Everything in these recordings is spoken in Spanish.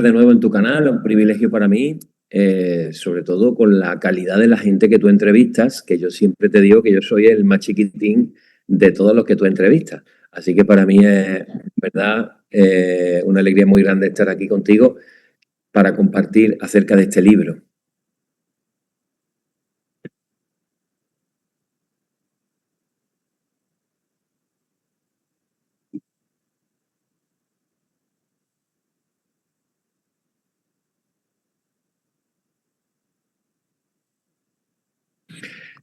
de nuevo en tu canal, es un privilegio para mí, sobre todo con la calidad de la gente que tú entrevistas, que yo siempre te digo que yo soy el más chiquitín de todos los que tú entrevistas. Así que para mí es, en verdad, una alegría muy grande estar aquí contigo para compartir acerca de este libro.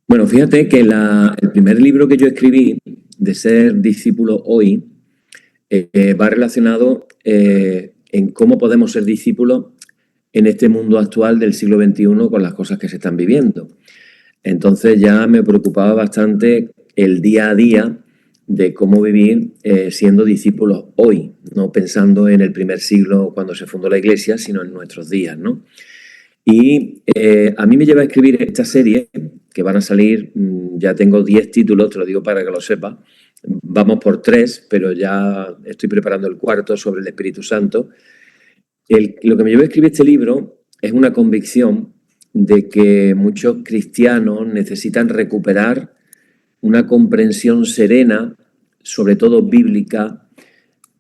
Bueno, fíjate que el primer libro que yo escribí, de ser discípulo hoy, va relacionado en cómo podemos ser discípulos en este mundo actual del siglo XXI con las cosas que se están viviendo. Entonces ya me preocupaba bastante el día a día de cómo vivir siendo discípulos hoy, no pensando en el primer siglo cuando se fundó la Iglesia, sino en nuestros días, ¿no? Y a mí me lleva a escribir esta serie, que van a salir, ya tengo 10 títulos, te lo digo para que lo sepas. Vamos por 3, pero ya estoy preparando el cuarto sobre el Espíritu Santo. Lo que me llevó a escribir este libro es una convicción de que muchos cristianos necesitan recuperar una comprensión serena, sobre todo bíblica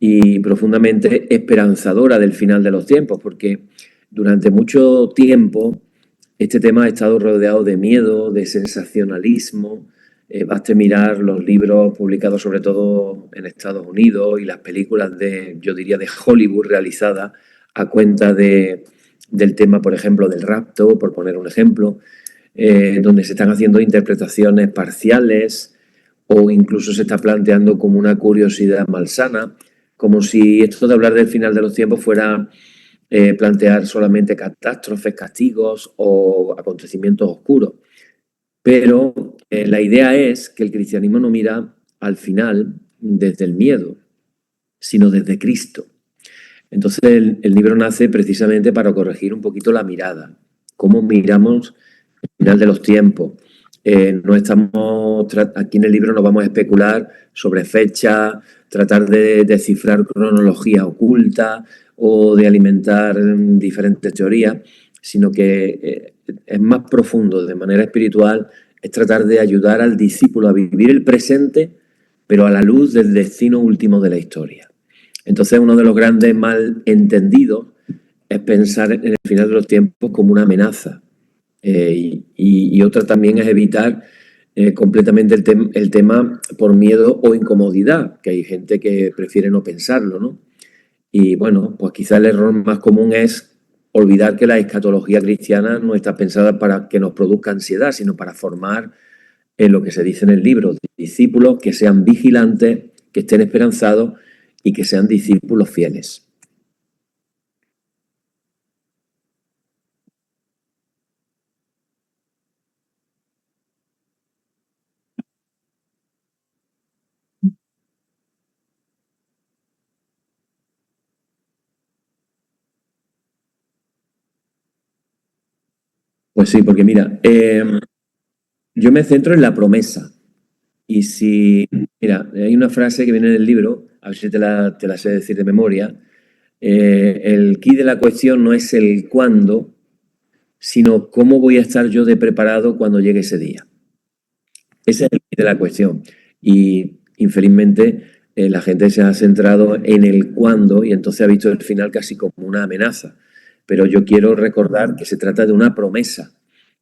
y profundamente esperanzadora del final de los tiempos, porque durante mucho tiempo este tema ha estado rodeado de miedo, de sensacionalismo. Basta mirar los libros publicados sobre todo en Estados Unidos y las películas de, yo diría, de Hollywood realizadas a cuenta del tema, por ejemplo, del rapto, por poner un ejemplo, donde se están haciendo interpretaciones parciales o incluso se está planteando como una curiosidad malsana, como si esto de hablar del final de los tiempos fuera plantear solamente catástrofes, castigos o acontecimientos oscuros. Pero la idea es que el cristianismo no mira al final desde el miedo, sino desde Cristo. Entonces el libro nace precisamente para corregir un poquito la mirada, cómo miramos el final de los tiempos. No estamos, aquí en el libro no vamos a especular sobre fechas, tratar de descifrar cronología oculta o de alimentar diferentes teorías, sino que es más profundo, de manera espiritual, es tratar de ayudar al discípulo a vivir el presente, pero a la luz del destino último de la historia. Entonces, uno de los grandes malentendidos es pensar en el final de los tiempos como una amenaza. Y otra también es evitar completamente el tema por miedo o incomodidad, que hay gente que prefiere no pensarlo, ¿no? Y bueno, pues quizá el error más común es olvidar que la escatología cristiana no está pensada para que nos produzca ansiedad, sino para formar, en lo que se dice en el libro, discípulos que sean vigilantes, que estén esperanzados y que sean discípulos fieles. Pues sí, porque mira, yo me centro en la promesa. Y si, mira, hay una frase que viene en el libro, a ver si te la sé decir de memoria. El quid de la cuestión no es el cuándo, sino cómo voy a estar yo de preparado cuando llegue ese día. Ese es el quid de la cuestión. Y infelizmente la gente se ha centrado en el cuándo y entonces ha visto el final casi como una amenaza. Pero yo quiero recordar que se trata de una promesa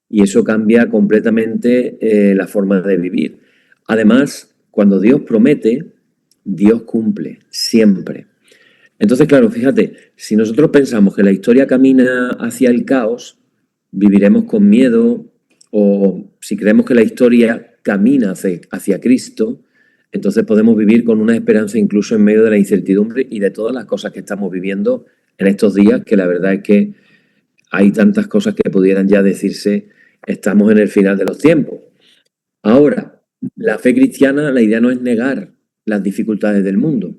y eso cambia completamente la forma de vivir. Además, cuando Dios promete, Dios cumple, siempre. Entonces, claro, fíjate, si nosotros pensamos que la historia camina hacia el caos, viviremos con miedo, o si creemos que la historia camina hacia Cristo, entonces podemos vivir con una esperanza incluso en medio de la incertidumbre y de todas las cosas que estamos viviendo en estos días, que la verdad es que hay tantas cosas que pudieran ya decirse, estamos en el final de los tiempos. Ahora, la fe cristiana, la idea no es negar las dificultades del mundo.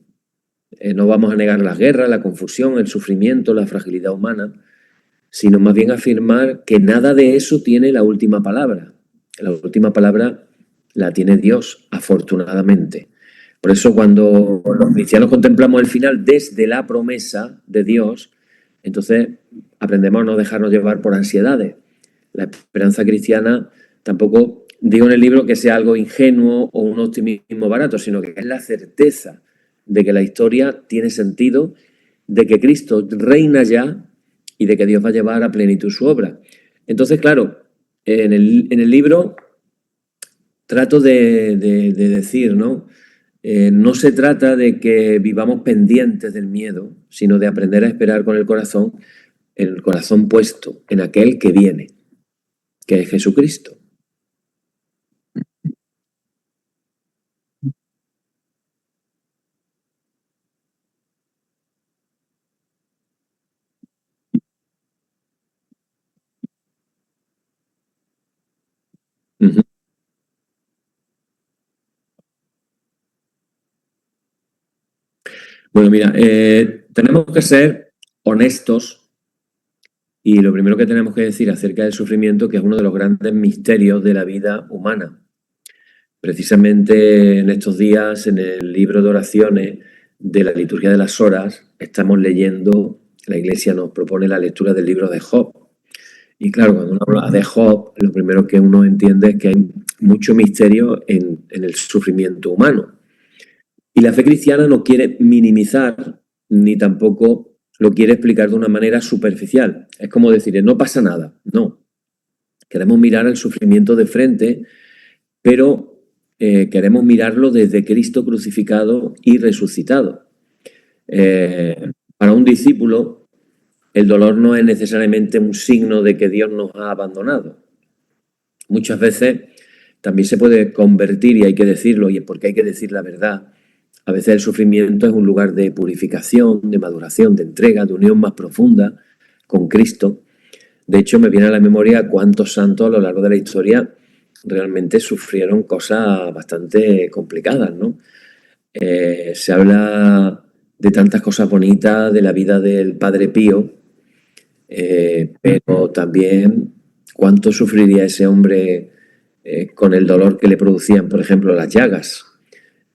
No vamos a negar las guerras, la confusión, el sufrimiento, la fragilidad humana, sino más bien afirmar que nada de eso tiene la última palabra. La última palabra la tiene Dios, afortunadamente. Por eso cuando los cristianos contemplamos el final desde la promesa de Dios, Entonces, aprendemos a no dejarnos llevar por ansiedades. La esperanza cristiana tampoco digo en el libro que sea algo ingenuo o un optimismo barato, sino que es la certeza de que la historia tiene sentido, de que Cristo reina ya y de que Dios va a llevar a plenitud su obra. Entonces, claro, en el libro trato de decir, ¿no? No se trata de que vivamos pendientes del miedo, sino de aprender a esperar con el corazón puesto en aquel que viene, que es Jesucristo. Ujú. Bueno, mira, tenemos que ser honestos y lo primero que tenemos que decir acerca del sufrimiento, que es uno de los grandes misterios de la vida humana. Precisamente en estos días, en el libro de oraciones de la liturgia de las horas, estamos leyendo, la Iglesia nos propone la lectura del libro de Job. Y claro, cuando uno habla de Job, lo primero que uno entiende es que hay mucho misterio en el sufrimiento humano. Y la fe cristiana no quiere minimizar ni tampoco lo quiere explicar de una manera superficial. Es como decir, no pasa nada. No. Queremos mirar el sufrimiento de frente, pero queremos mirarlo desde Cristo crucificado y resucitado. Para un discípulo, el dolor no es necesariamente un signo de que Dios nos ha abandonado. Muchas veces también se puede convertir, y hay que decirlo, y es porque hay que decir la verdad. A veces el sufrimiento es un lugar de purificación, de maduración, de entrega, de unión más profunda con Cristo. De hecho, me viene a la memoria cuántos santos a lo largo de la historia realmente sufrieron cosas bastante complicadas, ¿no? Se habla de tantas cosas bonitas de la vida del Padre Pío, pero también cuánto sufriría ese hombre con el dolor que le producían, por ejemplo, las llagas,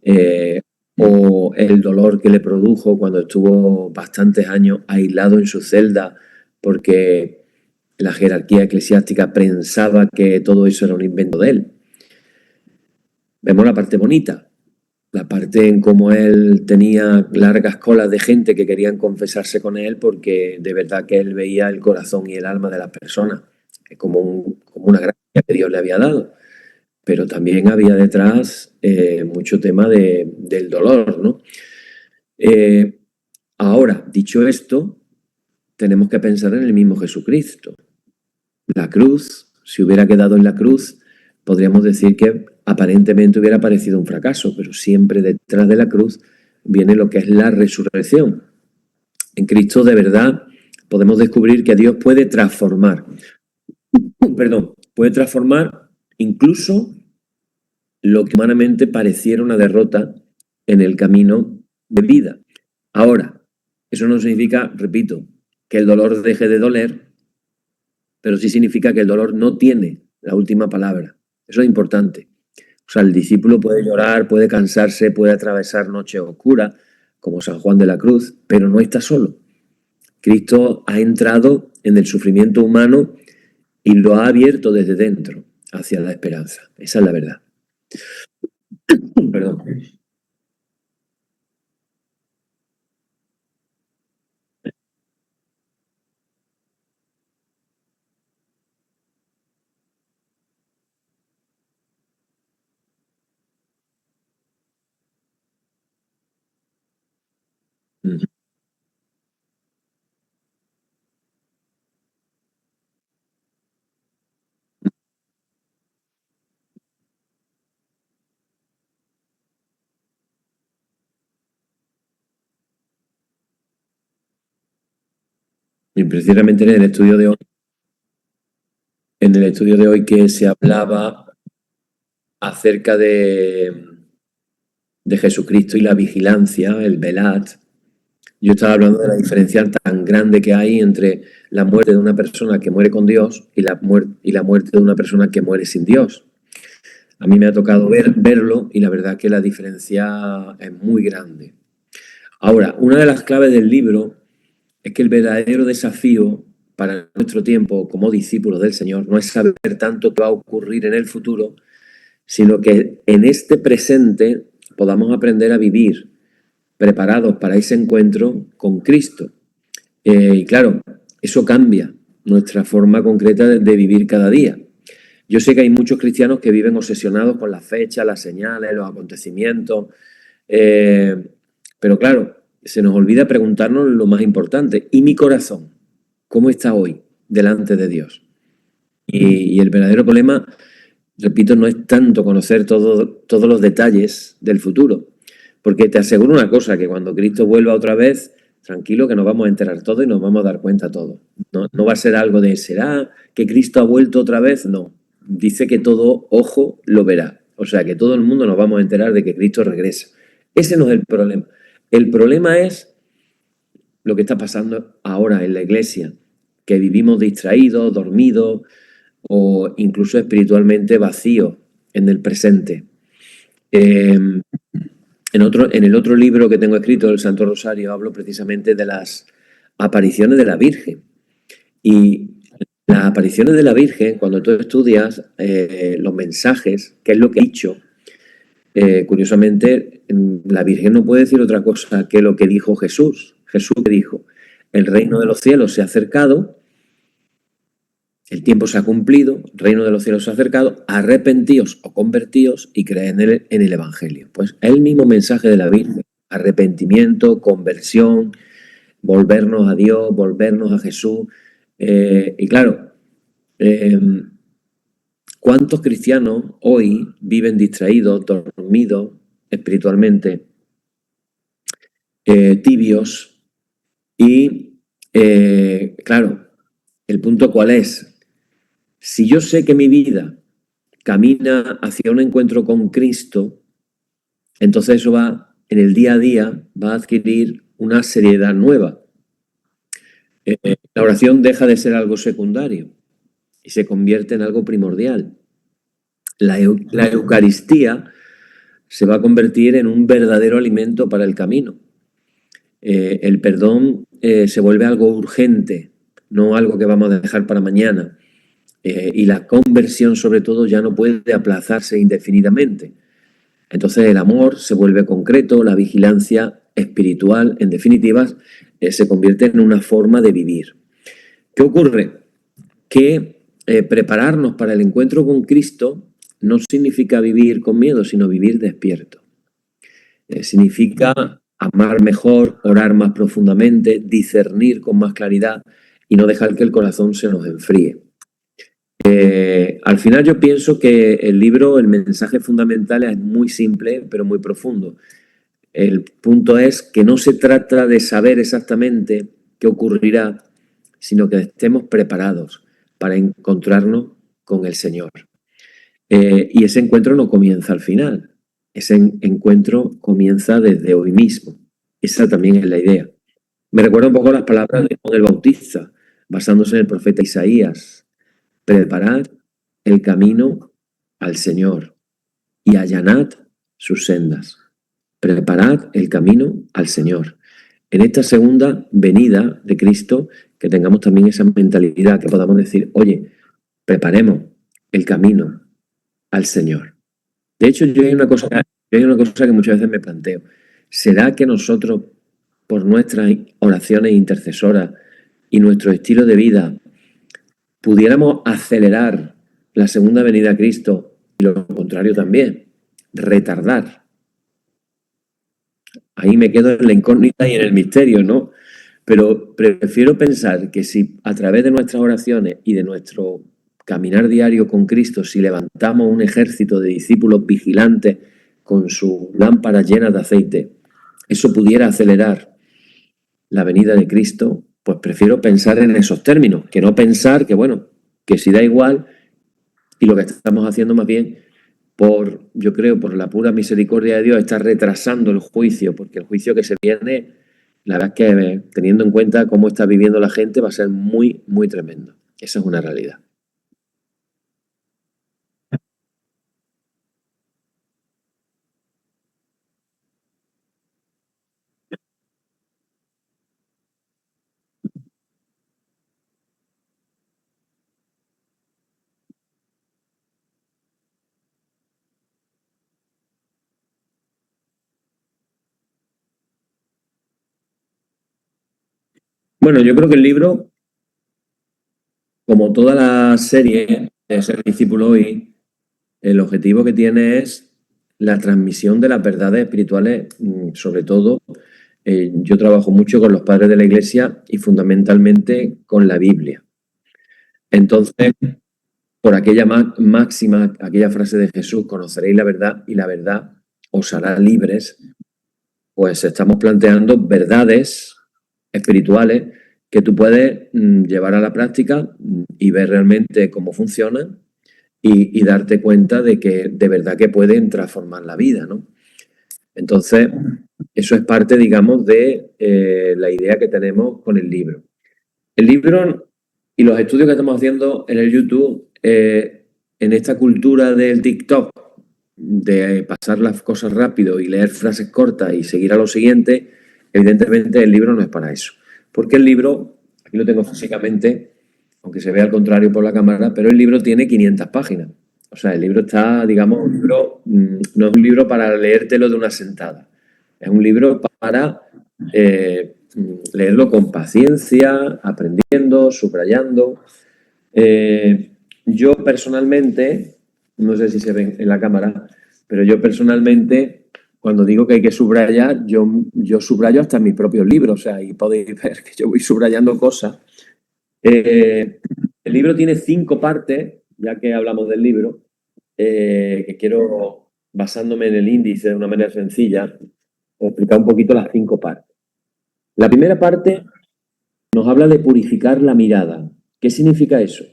eh, o el dolor que le produjo cuando estuvo bastantes años aislado en su celda porque la jerarquía eclesiástica pensaba que todo eso era un invento de él. Vemos la parte bonita, la parte en cómo él tenía largas colas de gente que querían confesarse con él porque de verdad que él veía el corazón y el alma de las personas como una gracia que Dios le había dado. Pero también había detrás mucho tema del dolor, ¿no? Eh, Ahora, dicho esto, tenemos que pensar en el mismo Jesucristo. La cruz, si hubiera quedado en la cruz, podríamos decir que aparentemente hubiera parecido un fracaso, pero siempre detrás de la cruz viene lo que es la resurrección. En Cristo de verdad podemos descubrir que Dios puede transformar, puede transformar incluso lo que humanamente pareciera una derrota en el camino de vida. Ahora, eso no significa, repito, que el dolor deje de doler, pero sí significa que el dolor no tiene la última palabra. Eso es importante. O sea, el discípulo puede llorar, puede cansarse, puede atravesar noches oscuras, como San Juan de la Cruz, pero no está solo. Cristo ha entrado en el sufrimiento humano y lo ha abierto desde dentro hacia la esperanza. Esa es la verdad. Perdón. Y precisamente en el estudio de hoy que se hablaba acerca de Jesucristo y la vigilancia, el velad, yo estaba hablando de la diferencia tan grande que hay entre la muerte de una persona que muere con Dios y la muerte de una persona que muere sin Dios. A mí me ha tocado verlo y la verdad que la diferencia es muy grande. Ahora, una de las claves del libro es que el verdadero desafío para nuestro tiempo como discípulos del Señor no es saber tanto qué va a ocurrir en el futuro, sino que en este presente podamos aprender a vivir preparados para ese encuentro con Cristo. Y claro, eso cambia nuestra forma concreta de vivir cada día. Yo sé que hay muchos cristianos que viven obsesionados con las fechas, las señales, los acontecimientos, pero claro, se nos olvida preguntarnos lo más importante. ¿Y mi corazón? ¿Cómo está hoy delante de Dios? Y el verdadero problema, repito, no es tanto conocer todos los detalles del futuro, porque te aseguro una cosa, que cuando Cristo vuelva otra vez, tranquilo que nos vamos a enterar todo y nos vamos a dar cuenta todo. No va a ser algo de, ¿será que Cristo ha vuelto otra vez? No. Dice que todo ojo lo verá. O sea, que todo el mundo nos vamos a enterar de que Cristo regresa. Ese no es el problema. El problema es lo que está pasando ahora en la iglesia, que vivimos distraídos, dormidos o incluso espiritualmente vacíos en el presente. En el otro libro que tengo escrito, el Santo Rosario, hablo precisamente de las apariciones de la Virgen. Y las apariciones de la Virgen, cuando tú estudias los mensajes, qué es lo que ha dicho, curiosamente, la Virgen no puede decir otra cosa que lo que dijo Jesús. Jesús dijo, el reino de los cielos se ha acercado, el tiempo se ha cumplido, el reino de los cielos se ha acercado, arrepentíos o convertíos y creed en el Evangelio. Pues es el mismo mensaje de la Virgen, arrepentimiento, conversión, volvernos a Dios, volvernos a Jesús. Y claro, ¿cuántos cristianos hoy viven distraídos, dormidos espiritualmente, tibios? Y claro, el punto cuál es. Si yo sé que mi vida camina hacia un encuentro con Cristo, entonces eso va, en el día a día, va a adquirir una seriedad nueva. La oración deja de ser algo secundario y se convierte en algo primordial. La Eucaristía se va a convertir en un verdadero alimento para el camino. El perdón se vuelve algo urgente, no algo que vamos a dejar para mañana. Y la conversión, sobre todo, ya no puede aplazarse indefinidamente. Entonces el amor se vuelve concreto, la vigilancia espiritual, en definitiva, se convierte en una forma de vivir. ¿Qué ocurre? Que prepararnos para el encuentro con Cristo no significa vivir con miedo, sino vivir despierto. Significa amar mejor, orar más profundamente, discernir con más claridad y no dejar que el corazón se nos enfríe. Al final yo pienso que el libro, el mensaje fundamental es muy simple, pero muy profundo. El punto es que no se trata de saber exactamente qué ocurrirá, sino que estemos preparados para encontrarnos con el Señor. Y ese encuentro no comienza al final, ese encuentro comienza desde hoy mismo. Esa también es la idea. Me recuerda un poco las palabras de Juan el Bautista, basándose en el profeta Isaías. Preparad el camino al Señor y allanad sus sendas. Preparad el camino al Señor. En esta segunda venida de Cristo, que tengamos también esa mentalidad, que podamos decir, oye, preparemos el camino al Señor. De hecho, yo hay una cosa que muchas veces me planteo. ¿Será que nosotros, por nuestras oraciones intercesoras y nuestro estilo de vida, pudiéramos acelerar la segunda venida a Cristo y lo contrario también, retardar? Ahí me quedo en la incógnita y en el misterio, ¿no? Pero prefiero pensar que si a través de nuestras oraciones y de nuestro caminar diario con Cristo, si levantamos un ejército de discípulos vigilantes con sus lámparas llenas de aceite, eso pudiera acelerar la venida de Cristo, pues prefiero pensar en esos términos, que no pensar que, bueno, que si da igual y lo que estamos haciendo más bien yo creo, por la pura misericordia de Dios, está retrasando el juicio, porque el juicio que se viene, la verdad es que teniendo en cuenta cómo está viviendo la gente, va a ser muy, muy tremendo. Esa es una realidad. Bueno, yo creo que el libro, como toda la serie de Ser Discípulo Hoy, el objetivo que tiene es la transmisión de las verdades espirituales, sobre todo. Yo trabajo mucho con los padres de la Iglesia y fundamentalmente con la Biblia. Entonces, por aquella máxima, aquella frase de Jesús, conoceréis la verdad y la verdad os hará libres, pues estamos planteando verdades espirituales que tú puedes llevar a la práctica y ver realmente cómo funcionan y darte cuenta de que de verdad que pueden transformar la vida, ¿no? Entonces, eso es parte, digamos, de la idea que tenemos con el libro. El libro y los estudios que estamos haciendo en el YouTube, en esta cultura del TikTok, de pasar las cosas rápido y leer frases cortas y seguir a lo siguiente, evidentemente el libro no es para eso. Porque el libro, aquí lo tengo físicamente, aunque se vea al contrario por la cámara, pero el libro tiene 500 páginas. O sea, el libro está, digamos, no es un libro para leértelo de una sentada. Es un libro para leerlo con paciencia, aprendiendo, subrayando. Yo personalmente, no sé si se ven en la cámara, pero yo personalmente, cuando digo que hay que subrayar, yo subrayo hasta mis propios libros, o sea, y podéis ver que yo voy subrayando cosas. El libro tiene 5 partes, ya que hablamos del libro, que quiero, basándome en el índice de una manera sencilla, explicar un poquito las 5 partes. La primera parte nos habla de purificar la mirada. ¿Qué significa eso?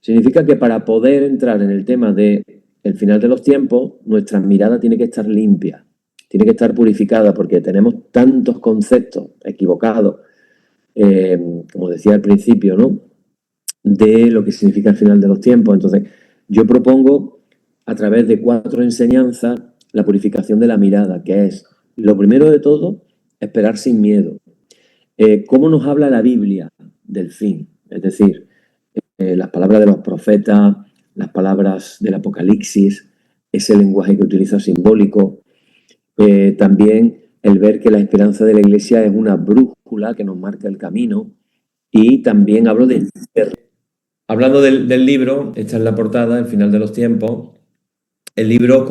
Significa que para poder entrar en el tema del final de los tiempos, nuestra mirada tiene que estar limpia, tiene que estar purificada, porque tenemos tantos conceptos equivocados, como decía al principio, ¿no?, de lo que significa el final de los tiempos. Entonces, yo propongo, a través de 4 enseñanzas, la purificación de la mirada, que es, lo primero de todo, esperar sin miedo. ¿Cómo nos habla la Biblia del fin? Es decir, las palabras de los profetas, las palabras del Apocalipsis, ese lenguaje que utiliza simbólico. También el ver que la esperanza de la Iglesia es una brújula que nos marca el camino. Y también hablo de... Hablando del libro, esta es la portada, El final de los tiempos. El libro